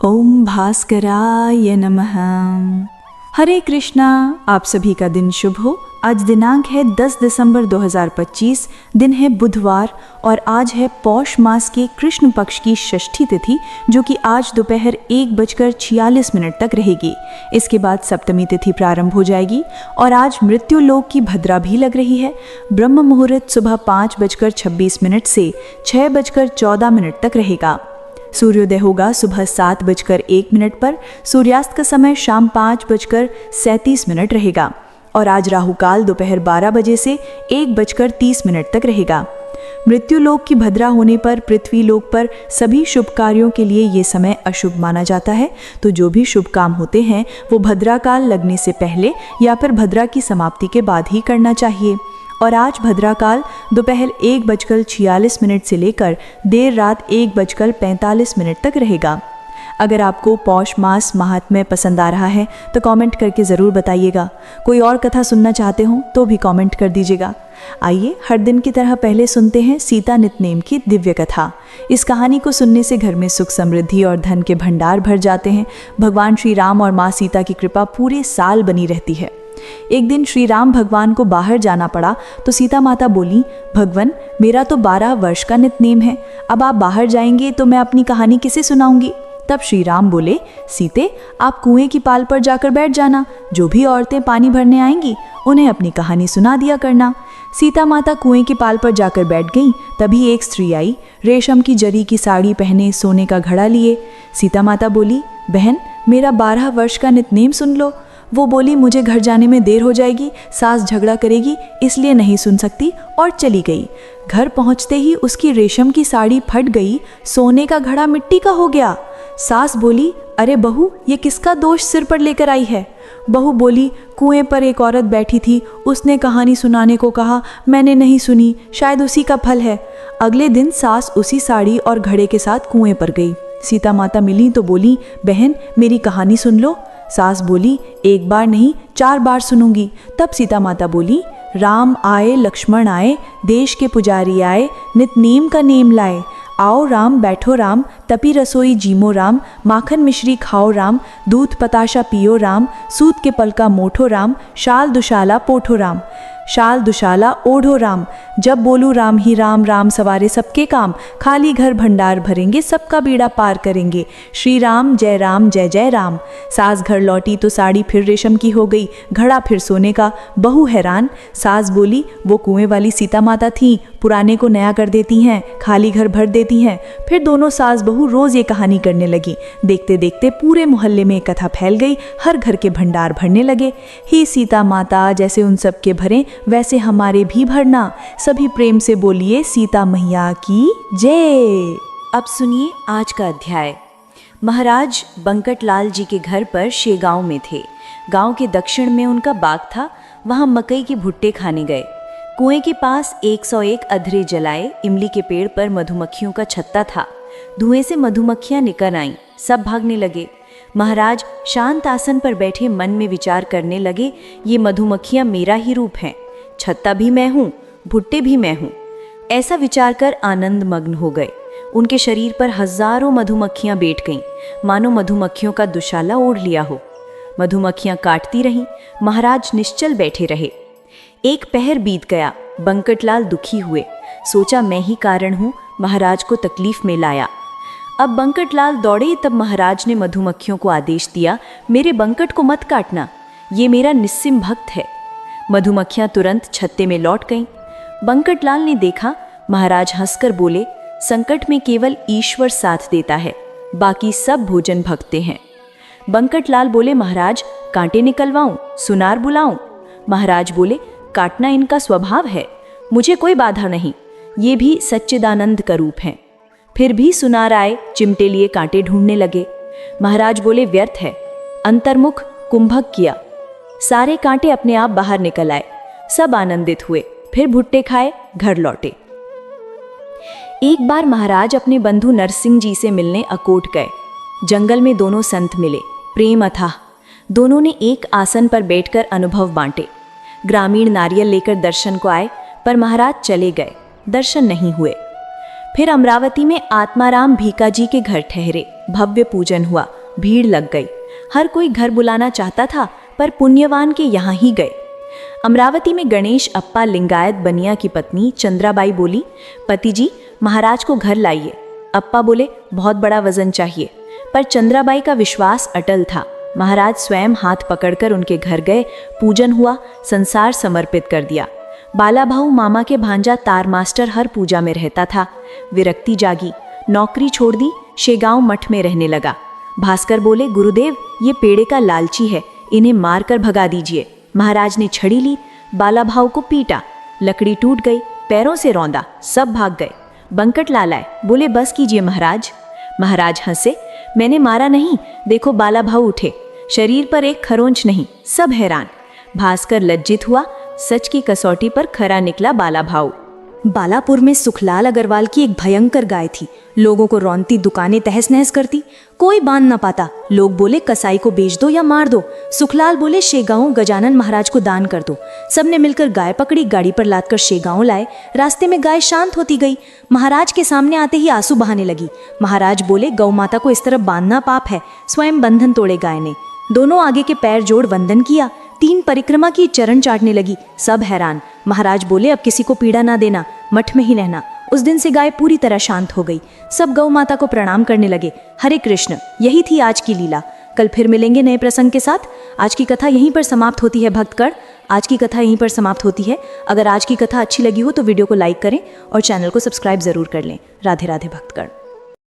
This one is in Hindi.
ओम भास्कराय नमः। हरे कृष्णा। आप सभी का दिन शुभ हो। आज दिनांक है 10 दिसंबर 2025, दिन है बुधवार और आज है पौष मास के कृष्ण पक्ष की षष्ठी तिथि, जो कि आज दोपहर 1:46 तक रहेगी। इसके बाद सप्तमी तिथि प्रारंभ हो जाएगी और आज मृत्यु लोक की भद्रा भी लग रही है। ब्रह्म मुहूर्त सुबह 5:26 से 6:14 तक रहेगा। सूर्योदय होगा सुबह 7:01 पर। सूर्यास्त का समय शाम 5:37 रहेगा और आज राहु काल दोपहर 12 बजे से 1:30 तक रहेगा। मृत्यु लोक की भद्रा होने पर पृथ्वी लोक पर सभी शुभ कार्यों के लिए ये समय अशुभ माना जाता है। तो जो भी शुभ काम होते हैं वो भद्रा काल लगने से पहले या फिर भद्रा की समाप्ति के बाद ही करना चाहिए। और आज भद्रा काल दोपहर 1:46 से लेकर देर रात 1:45 तक रहेगा। अगर आपको पौष मास महात्म्य पसंद आ रहा है तो कमेंट करके ज़रूर बताइएगा। कोई और कथा सुनना चाहते हो तो भी कमेंट कर दीजिएगा। आइए हर दिन की तरह पहले सुनते हैं सीता नितनेम की दिव्य कथा। इस कहानी को सुनने से घर में सुख समृद्धि और धन के भंडार भर जाते हैं। भगवान श्री राम और माँ सीता की कृपा पूरे साल बनी रहती है। एक दिन श्री राम भगवान को बाहर जाना पड़ा तो सीता माता बोली, भगवान मेरा तो 12 वर्ष का नितनेम है, अब आप बाहर जाएंगे तो मैं अपनी कहानी किसे सुनाऊंगी। तब श्री राम बोले, सीते आप कुएं की पाल पर जाकर बैठ जाना, जो भी औरतें पानी भरने आएंगी उन्हें अपनी कहानी सुना दिया करना। सीता माता कुएं की पाल पर जाकर बैठ गईं। तभी एक स्त्री आई, रेशम की जरी की साड़ी पहने, सोने का घड़ा लिए। सीता माता बोली, बहन मेरा 12 वर्ष का नितनेम सुन लो। वो बोली, मुझे घर जाने में देर हो जाएगी, सास झगड़ा करेगी, इसलिए नहीं सुन सकती, और चली गई। घर पहुंचते ही उसकी रेशम की साड़ी फट गई, सोने का घड़ा मिट्टी का हो गया। सास बोली, अरे बहू ये किसका दोष सिर पर लेकर आई है। बहू बोली, कुएं पर एक औरत बैठी थी, उसने कहानी सुनाने को कहा, मैंने नहीं सुनी, शायद उसी का फल है। अगले दिन सास उसी साड़ी और घड़े के साथ कुएं पर गई। सीता माता मिली तो बोली, बहन मेरी कहानी सुन लो। सास बोली, एक बार नहीं 4 बार सुनूंगी। तब सीता माता बोली, राम आए लक्ष्मण आए, देश के पुजारी आए, नितनेम का नेम लाए। आओ राम बैठो राम, तपी रसोई जीमो राम, माखन मिश्री खाओ राम, दूध पताशा पियो राम, सूत के पल का मोठो राम, शाल दुशाला पोठो राम, शाल दुशाला ओढ़ो राम। जब बोलूँ राम ही राम, राम सवारे सबके काम, खाली घर भंडार भरेंगे, सबका बीड़ा पार करेंगे। श्री राम जय जय राम। सास घर लौटी तो साड़ी फिर रेशम की हो गई, घड़ा फिर सोने का। बहू हैरान। सास बोली, वो कुएं वाली सीता माता थी, पुराने को नया कर देती हैं, खाली घर भर देती हैं। फिर दोनों सास बहू रोज ये कहानी करने लगी। देखते देखते पूरे मोहल्ले में कथा फैल गई, हर घर के भंडार भरने लगे। ही सीता माता, जैसे उन सब के भरे वैसे हमारे भी भरना। सभी प्रेम से बोलिए सीता मैया की जय। अब सुनिए आज का अध्याय। महाराज बंकटलाल जी के घर पर शेगांव में थे। गांव के दक्षिण में उनका बाग था, वहां मकई के भुट्टे खाने गए। कुएं के पास 101 अधरे जलाए, इमली के पेड़ पर मधुमक्खियों का छत्ता था। धुएं से मधुमक्खियां निकल आईं, सब भागने लगे। महाराज शांत आसन पर बैठे मन में विचार करने लगे, ये मधुमक्खियां मेरा ही रूप हैं, छत्ता भी मैं हूँ, भुट्टे भी मैं हूँ। ऐसा विचार कर आनंद मग्न हो गए। उनके शरीर पर हजारों मधुमक्खियां बैठ गईं, मानो मधुमक्खियों का दुशाला ओढ़ लिया हो। मधुमक्खियां काटती रहीं, महाराज निश्चल बैठे रहे। एक पहर बीत गया, बंकटलाल दुखी हुए। सोचा मैं ही कारण हूँ, महाराज को तकलीफ में लाया। अब बंकटलाल दौड़े तब महाराज ने मधुमक्खियों को आदेश दिया, मेरे बंकट को मत काटना, ये मेरा निस्सिम भक्त है। मधुमक्खियां तुरंत छत्ते में लौट गईं। बंकटलाल ने देखा, महाराज हंसकर बोले, संकट में केवल ईश्वर साथ देता है, बाकी सब भोजन भगते हैं। बंकटलाल बोले, महाराज कांटे निकलवाऊं, सुनार बुलाऊं? महाराज बोले, काटना इनका स्वभाव है, मुझे कोई बाधा नहीं, ये भी सच्चिदानंद का रूप है। फिर भी सुनार आए, चिमटे लिए कांटे ढूंढने लगे। महाराज बोले, व्यर्थ है। अंतर्मुख कुंभक किया, सारे कांटे अपने आप बाहर निकल आए। सब आनंदित हुए, फिर भुट्टे खाए, घर लौटे। एक बार महाराज अपने बंधु नरसिंह जी से मिलने अकोट गए। जंगल में दोनों संत मिले, प्रेम अथाह। दोनों ने एक आसन पर बैठकर अनुभव बांटे। ग्रामीण नारियल लेकर दर्शन को आए, पर महाराज चले गए, दर्शन नहीं हुए। फिर अमरावती में आत्माराम भीका जी के घर ठहरे। भव्य पूजन हुआ, भीड़ लग गई। हर कोई घर बुलाना चाहता था, पर पुण्यवान के यहाँ ही गए। अमरावती में गणेश अप्पा लिंगायत बनिया की पत्नी चंद्राबाई बोली, पति जी महाराज को घर लाइए। अप्पा बोले, बहुत बड़ा वजन चाहिए। पर चंद्राबाई का विश्वास अटल था। महाराज स्वयं हाथ पकड़कर उनके घर गए, पूजन हुआ, संसार समर्पित कर दिया। बालाभाऊ मामा के भांजा तार मास्टर हर पूजा में रहता था। विरक्ति जागी, नौकरी छोड़ दी, शेगांव मठ में रहने लगा। भास्कर बोले, गुरुदेव ये पेड़े का लालची है, इन्हें मारकर भगा दीजिए। महाराज ने छड़ी ली, बालाभाऊ को पीटा, लकड़ी टूट गई, पैरों से रौंदा, सब भाग गए। बंकट लाल आए, बोले, बस कीजिए महाराज। महाराज हंसे, मैंने मारा नहीं, देखो बालाभाऊ उठे, शरीर पर एक खरोंच नहीं। सब हैरान। भास्कर लज्जित हुआ, सच की कसौटी पर खरा निकला बालाभाऊ। बालापुर में सुखलाल अग्रवाल की एक भयंकर गाय थी। लोगों को रौंदती, दुकानें तहस नहस करती, कोई बांध न पाता। लोग बोले, कसाई को बेच दो या मार दो। सुखलाल बोले, शेगांव गजानन महाराज को दान कर दो। सबने मिलकर गाय पकड़ी, गाड़ी पर लादकर शेगांव लाए। रास्ते में गाय शांत होती गई, महाराज के सामने आते ही आंसू बहाने लगी। महाराज बोले, गौ माता को इस तरह बांधना पाप है। स्वयं बंधन तोड़े गाय ने। दोनों आगे के पैर जोड़ वंदन किया, 3 परिक्रमा की, चरण चाटने लगी। सब हैरान। महाराज बोले, अब किसी को पीड़ा ना देना, मठ में ही रहना। उस दिन से गाय पूरी तरह शांत हो गई। सब गौ माता को प्रणाम करने लगे। हरे कृष्ण। यही थी आज की लीला। कल फिर मिलेंगे नए प्रसंग के साथ। आज की कथा यहीं पर समाप्त होती है भक्तगण। आज की कथा यहीं पर समाप्त होती है। अगर आज की कथा अच्छी लगी हो तो वीडियो को लाइक करें और चैनल को सब्सक्राइब जरूर कर लें। राधे राधे भक्तगण।